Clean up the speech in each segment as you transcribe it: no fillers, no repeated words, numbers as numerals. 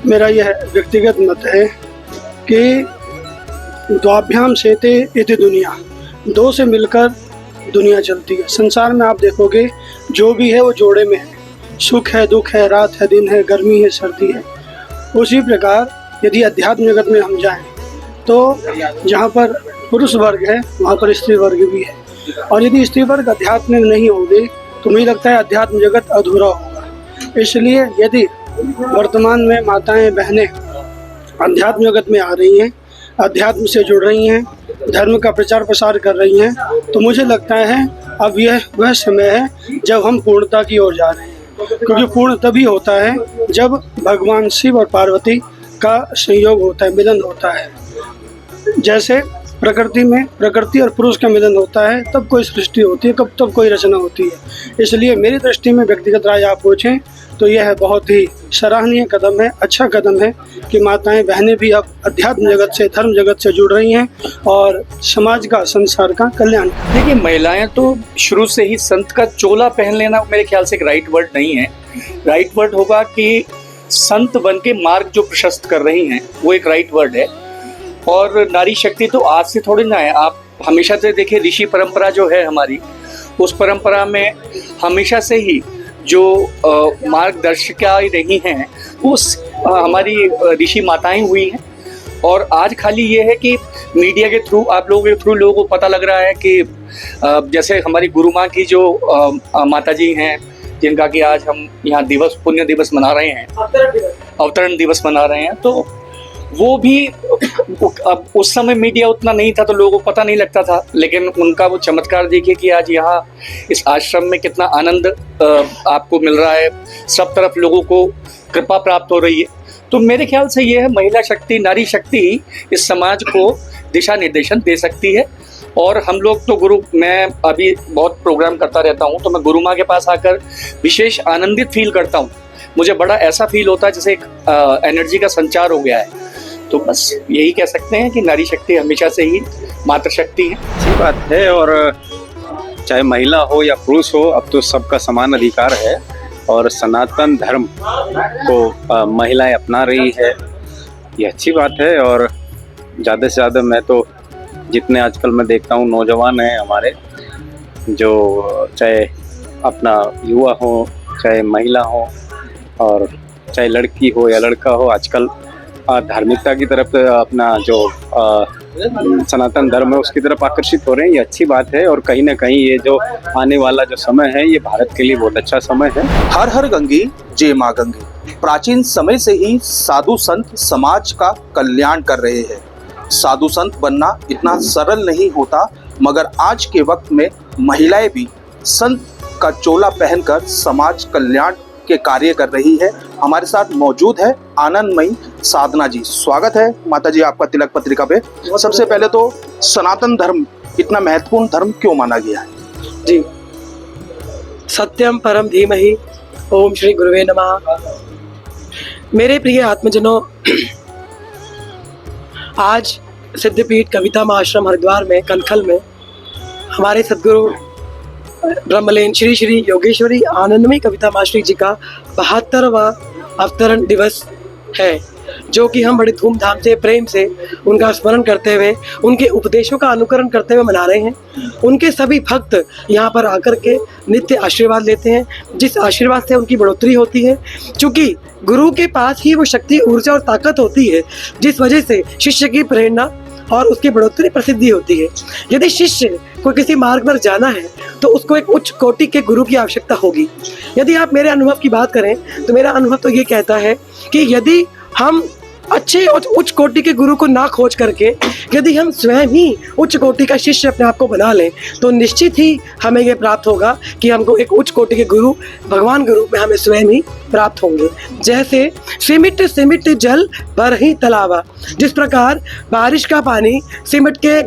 मेरा यह व्यक्तिगत मत है कि द्वाभ्याम सेते इति दुनिया, दो से मिलकर दुनिया चलती है। संसार में आप देखोगे जो भी है वो जोड़े में है, सुख है, दुख है, रात है, दिन है, गर्मी है, सर्दी है। उसी प्रकार यदि अध्यात्म जगत में हम जाएं तो जहाँ पर पुरुष वर्ग है वहाँ पर स्त्री वर्ग भी है, और यदि स्त्री वर्ग अध्यात्म में नहीं होंगे तो मुझे लगता है अध्यात्म जगत अधूरा होगा। इसलिए यदि वर्तमान में माताएं बहनें अध्यात्म जगत में आ रही हैं, अध्यात्म से जुड़ रही हैं, धर्म का प्रचार प्रसार कर रही हैं, तो मुझे लगता है अब यह वह समय है जब हम पूर्णता की ओर जा रहे हैं। क्योंकि पूर्ण तभी होता है जब भगवान शिव और पार्वती का संयोग होता है, मिलन होता है। जैसे प्रकृति में प्रकृति और पुरुष का मिलन होता है तब कोई सृष्टि होती है, तब कोई रचना होती है। इसलिए मेरी दृष्टि में व्यक्तिगत राय आप पूछें तो यह बहुत ही सराहनीय कदम है, अच्छा कदम है कि माताएं बहनें भी अब अध्यात्म जगत से, धर्म जगत से जुड़ रही हैं और समाज का, संसार का कल्याण। देखिए, महिलाएं तो शुरू से ही संत का चोला पहन लेना मेरे ख्याल से एक राइट वर्ड नहीं है। राइट वर्ड होगा कि संत बन के मार्ग जो प्रशस्त कर रही हैं वो एक राइट वर्ड है। और नारी शक्ति तो आज से थोड़ी ना है, आप हमेशा से देखिए ऋषि परंपरा जो है हमारी, उस परंपरा में हमेशा से ही जो मार्गदर्शिकाएं रही हैं वो हमारी ऋषि माताएं हुई हैं। और आज खाली ये है कि मीडिया के थ्रू, आप लोगों के थ्रू लोगों को पता लग रहा है कि जैसे हमारी गुरु माँ की जो माता जी हैं जिनका कि आज हम यहाँ दिवस, पुण्य दिवस मना रहे हैं, अवतरण दिवस मना रहे हैं, तो वो भी अब उस समय मीडिया उतना नहीं था तो लोगों को पता नहीं लगता था, लेकिन उनका वो चमत्कार देखिए कि आज यहाँ इस आश्रम में कितना आनंद आपको मिल रहा है, सब तरफ लोगों को कृपा प्राप्त हो रही है। तो मेरे ख्याल से ये है महिला शक्ति, नारी शक्ति इस समाज को दिशा निर्देशन दे सकती है। और हम लोग तो गुरु, मैं अभी बहुत प्रोग्राम करता रहता हूँ तो मैं गुरु माँ के पास आकर विशेष आनंदित फील करता हूँ। मुझे बड़ा ऐसा फील होता है जैसे एक एनर्जी का संचार हो गया है। तो बस यही कह सकते हैं कि नारी शक्ति हमेशा से ही मातृशक्ति है। अच्छी बात है, और चाहे महिला हो या पुरुष हो, अब तो सबका समान अधिकार है और सनातन धर्म को महिलाएं अपना रही है, ये अच्छी बात है। और ज़्यादा से ज़्यादा मैं तो जितने आजकल मैं देखता हूँ नौजवान हैं हमारे, जो चाहे अपना युवा हो, चाहे महिला हो और चाहे लड़की हो या लड़का हो, आजकल धार्मिकता की तरफ, अपना जो सनातन धर्म है उसकी तरफ आकर्षित हो रहे हैं। ये अच्छी बात है और कहीं ना कहीं ये जो आने वाला जो समय है ये भारत के लिए बहुत अच्छा समय है। हर हर गंगे जय माँ गंगे। प्राचीन समय से ही साधु संत समाज का कल्याण कर रहे हैं। साधु संत बनना इतना सरल नहीं होता, मगर आज के वक्त में महिलाएं भी संत का चोला पहनकर समाज कल्याण के कार्य कर रही है। हमारे साथ मौजूद है आनंदमयी साधना जी। स्वागत है माता जी आपका तिलक पत्रिका पे। सबसे पहले तो सनातन धर्म इतना महत्वपूर्ण धर्म क्यों माना गया है? जी, सत्यम परम धीमहि, ओम श्री गुरुवे नमः। मेरे प्रिय आत्मजनों, आज सिद्धपीठ कविता महाआश्रम हरिद्वार में कनखल में हमारे सद्गुरु ब्रह्मलीन श्री श्री योगेश्वरी आनंदमयी कविता मास्टर जी का 72वां अवतरण दिवस है, जो कि हम बड़े धूमधाम से, प्रेम से उनका स्मरण करते हुए, उनके उपदेशों का अनुकरण करते हुए मना रहे हैं। उनके सभी भक्त यहाँ पर आकर के नित्य आशीर्वाद लेते हैं, जिस आशीर्वाद से उनकी बढ़ोतरी होती है। चूँकि गुरु के पास ही वो शक्ति, ऊर्जा और ताकत होती है, जिस वजह से शिष्य की प्रेरणा और उसकी बढ़ोतरी प्रसिद्धि होती है। यदि शिष्य को किसी मार्ग पर जाना है तो उसको एक उच्च कोटि के गुरु की आवश्यकता होगी। यदि आप मेरे अनुभव की बात करें तो मेरा अनुभव तो ये कहता है कि यदि हम अच्छे और उच्च कोटि के गुरु को ना खोज करके यदि हम स्वयं ही उच्च कोटि का शिष्य अपने आप को बना लें तो निश्चित ही हमें ये प्राप्त होगा कि हमको एक उच्च कोटि के गुरु, भगवान के रूप में हमें स्वयं ही प्राप्त होंगे। जैसे सिमिट सिमिट जल भर ही तलावा, जिस प्रकार बारिश का पानी सिमट के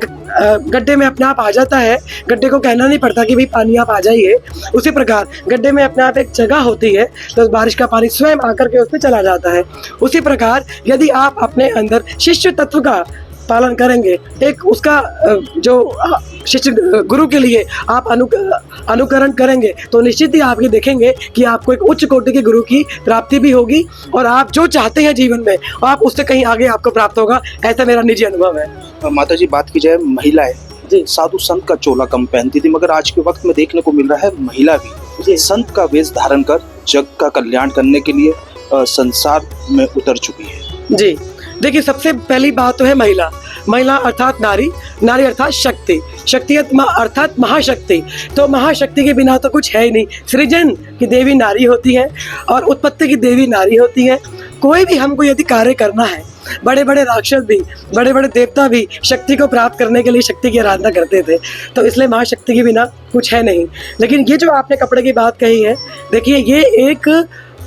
गड्ढे में अपने आप आ जाता है, गड्ढे को कहना नहीं पड़ता कि भाई पानी आप आ जाइए, उसी प्रकार गड्ढे में अपने आप एक जगह होती है तो बारिश का पानी स्वयं आकर के उसमें चला जाता है। उसी प्रकार यदि आप अपने अंदर शिष्य तत्व का पालन करेंगे, एक उसका जो शिष्य गुरु के लिए आप अनुकरण करेंगे, तो निश्चित ही आप ये देखेंगे कि आपको एक उच्च कोटि के गुरु की प्राप्ति भी होगी और आप जो चाहते हैं जीवन में आप उससे कहीं आगे आपको प्राप्त होगा। ऐसा मेरा निजी अनुभव है। माता जी, बात की जाए महिलाएं जी। साधु संत का चोला कम पहनती थी, मगर आज के वक्त में देखने को मिल रहा है महिला भी संत का वेश धारण कर जग का कल्याण करने के लिए संसार में उतर चुकी है। जी, देखिए, सबसे पहली बात तो है महिला। महिला अर्थात नारी, नारी अर्थात शक्ति, शक्ति अर्थात महाशक्ति। तो महाशक्ति के बिना तो कुछ है ही नहीं। सृजन की देवी नारी होती है और उत्पत्ति की देवी नारी होती है। कोई भी हमको यदि कार्य करना है, बड़े बड़े राक्षस भी, बड़े बड़े देवता भी शक्ति को प्राप्त करने के लिए शक्ति की आराधना करते थे, तो इसलिए महाशक्ति के बिना कुछ है नहीं। लेकिन ये जो आपने कपड़े की बात कही है, देखिए, ये एक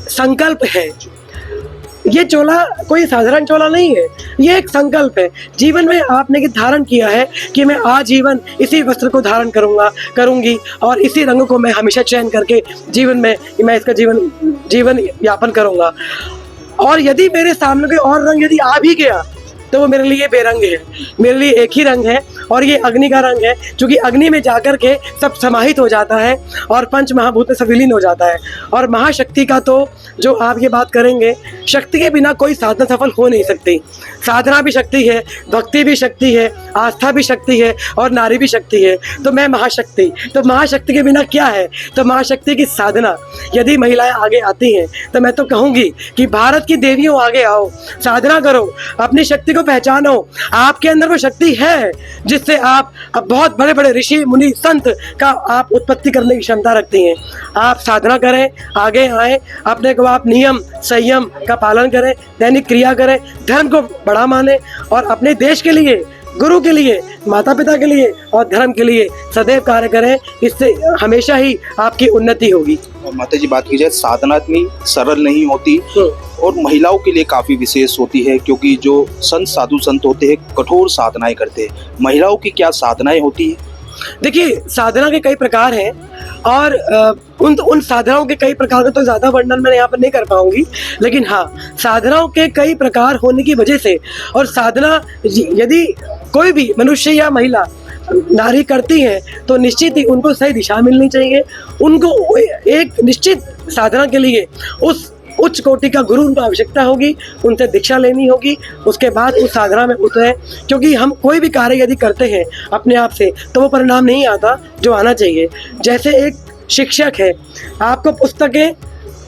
संकल्प है। ये चोला कोई साधारण चोला नहीं है, ये एक संकल्प है। जीवन में आपने ये धारण किया है कि मैं आजीवन इसी वस्त्र को धारण करूंगी और इसी रंग को मैं हमेशा चयन करके जीवन में मैं इसका जीवन यापन करूंगा। और यदि मेरे सामने कोई और रंग यदि आ भी गया तो वो मेरे लिए बेरंग है, मेरे लिए एक ही रंग है और ये अग्नि का रंग है, क्योंकि अग्नि में जाकर के सब समाहित हो जाता है और पंच महाभूत में सब विलीन हो जाता है। और महाशक्ति का तो जो आप ये बात करेंगे, शक्ति के बिना कोई साधना सफल हो नहीं सकती। साधना भी शक्ति है, भक्ति भी शक्ति है, आस्था भी शक्ति है और नारी भी शक्ति है। तो मैं महाशक्ति, तो महाशक्ति के बिना क्या है? तो महाशक्ति की साधना। यदि महिलाएं आगे आती हैं तो मैं तो कहूँगी कि भारत की देवियों आगे आओ, साधना करो, अपनी शक्ति को पहचानो। आपके अंदर वो शक्ति है जिससे आप अब बहुत बड़े बड़े ऋषि मुनि संत का आप उत्पत्ति करने की क्षमता रखती हैं। आप साधना करें, आगे आए, अपने को आप नियम संयम का पालन करें, दैनिक क्रिया करें, धर्म को बड़ा माने और अपने देश के लिए, गुरु के लिए, माता पिता के लिए और धर्म के लिए सदैव कार्य करें। इससे हमेशा ही आपकी उन्नति होगी। माता जी, बात की जाए, साधना इतनी सरल नहीं होती और महिलाओं के लिए काफी विशेष होती है, क्योंकि जो संत साधु संत होते हैं कठोर साधनाएं करते हैं। महिलाओं की क्या साधनाएं होती है? देखिए, साधना के कई प्रकार हैं और उन साधनाओं के कई प्रकार का तो ज़्यादा वर्णन मैं यहाँ पर नहीं कर पाऊंगी, लेकिन हाँ, साधनाओं के कई प्रकार होने की वजह से और साधना यदि कोई भी मनुष्य या महिला नारी करती है तो निश्चित ही उनको सही दिशा मिलनी चाहिए। उनको एक निश्चित साधना के लिए उस उच्च कोटि का गुरु उनको आवश्यकता होगी, उनसे दीक्षा लेनी होगी, उसके बाद उस साधना में उतरे। क्योंकि हम कोई भी कार्य यदि करते हैं अपने आप से तो वो परिणाम नहीं आता जो आना चाहिए। जैसे एक शिक्षक है, आपको पुस्तकें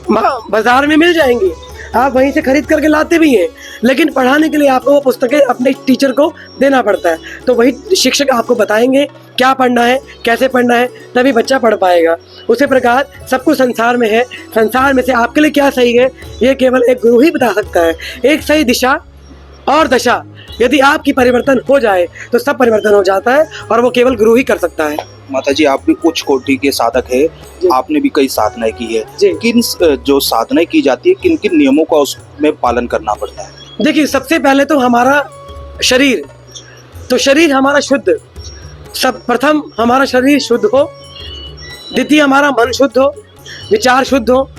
बाजार में मिल जाएंगी, आप वहीं से खरीद करके लाते भी हैं, लेकिन पढ़ाने के लिए आपको वो पुस्तकें अपने टीचर को देना पड़ता है। तो वही शिक्षक आपको बताएंगे क्या पढ़ना है, कैसे पढ़ना है, तभी बच्चा पढ़ पाएगा। उसी प्रकार सब कुछ संसार में है, संसार में से आपके लिए क्या सही है ये केवल एक गुरु ही बता सकता है। एक सही दिशा और दशा यदि आपकी परिवर्तन हो जाए तो सब परिवर्तन हो जाता है और वो केवल गुरु ही कर सकता है। माता जी, आप भी उच्च कोटि के साधक है, आपने भी कई साधनाएं की है। किन जो साधनाएं की जाती है, किन किन नियमों का उसमें पालन करना पड़ता है? देखिए, सबसे पहले तो हमारा शरीर, तो शरीर हमारा शुद्ध, सब प्रथम हमारा शरीर शुद्ध हो, द्वितीय हमारा मन शुद्ध हो, विचार शुद्ध हो।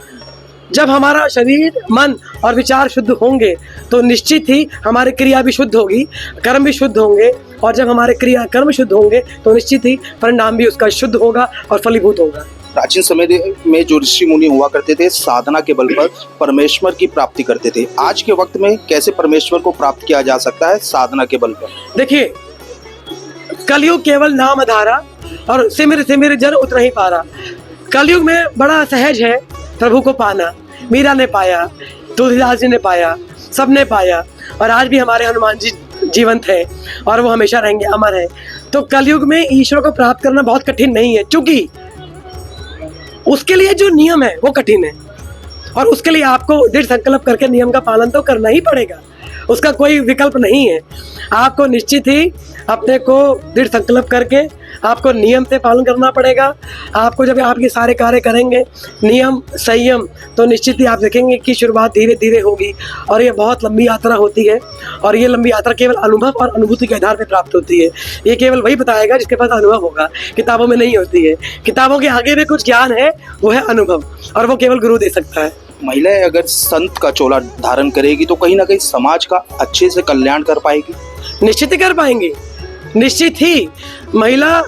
जब हमारा शरीर, मन और विचार शुद्ध होंगे तो निश्चित ही हमारी क्रिया भी शुद्ध होगी, कर्म भी शुद्ध होंगे, और जब हमारे क्रिया कर्म शुद्ध होंगे तो निश्चित ही परिणाम भी उसका शुद्ध होगा और फलीभूत होगा। प्राचीन समय में जो ऋषि मुनि हुआ करते थे, साधना के बल पर परमेश्वर की प्राप्ति करते थे। आज के वक्त में कैसे परमेश्वर को प्राप्त किया जा सकता है साधना के बल पर? देखिए, कलयुग केवल नाम आधारा और सिमर सिमर जन उतर ही पारा। कलयुग में बड़ा सहज है प्रभु को पाना। मीरा ने पाया, तुलसीदास जी ने पाया, सबने पाया, और आज भी हमारे हनुमान जी जीवंत है और वो हमेशा रहेंगे, अमर है। तो कलयुग में ईश्वर को प्राप्त करना बहुत कठिन नहीं है, क्योंकि उसके लिए जो नियम है वो कठिन है और उसके लिए आपको दृढ़ संकल्प करके नियम का पालन तो करना ही पड़ेगा, उसका कोई विकल्प नहीं है। आपको निश्चित ही अपने को दृढ़ संकल्प करके आपको नियम से पालन करना पड़ेगा। आपको जब आप ये सारे कार्य करेंगे नियम संयम, तो निश्चित ही आप देखेंगे कि शुरुआत धीरे धीरे होगी और ये बहुत लंबी यात्रा होती है। और ये लंबी यात्रा केवल अनुभव और अनुभूति के आधार पर प्राप्त होती है। ये केवल वही बताएगा जिसके पास अनुभव होगा, किताबों में नहीं होती है। किताबों के आगे भी कुछ ज्ञान है, वो है अनुभव, और वो केवल गुरु दे सकता है। महिलाएं अगर संत का चोला धारण करेगी तो कहीं ना कहीं समाज का अच्छे से कल्याण कर पाएगी। निश्चित ही कर पाएंगी, निश्चित ही। महिला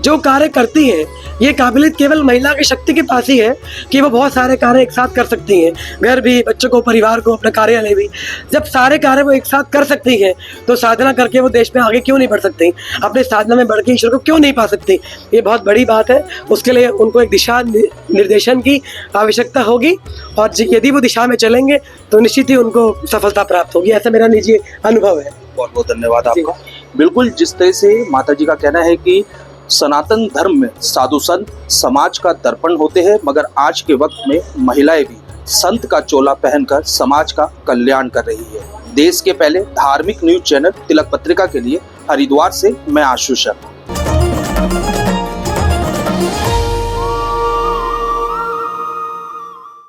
जो कार्य करती है, ये काबिलियत केवल महिला की शक्ति के पास ही है कि वो बहुत सारे कार्य एक साथ कर सकती हैं, घर भी, बच्चों को, परिवार को, अपना कार्यालय भी। जब सारे कार्य वो एक साथ कर सकती हैं तो साधना करके वो देश में आगे क्यों नहीं बढ़ सकती, अपने साधना में बढ़ के ईश्वर को क्यों नहीं पा सकती। ये बहुत बड़ी बात है। उसके लिए उनको एक दिशा निर्देशन की आवश्यकता होगी और यदि वो दिशा में चलेंगे तो निश्चित ही उनको सफलता प्राप्त होगी। ऐसा मेरा निजी अनुभव है। बहुत बहुत धन्यवाद आपका। बिल्कुल, जिस तरह से माता जी का कहना है कि सनातन धर्म में साधु संत समाज का दर्पण होते हैं, मगर आज के वक्त में महिलाएं भी संत का चोला पहनकर समाज का कल्याण कर रही है। देश के पहले धार्मिक न्यूज चैनल तिलक पत्रिका के लिए हरिद्वार से मैं आशु शर्मा।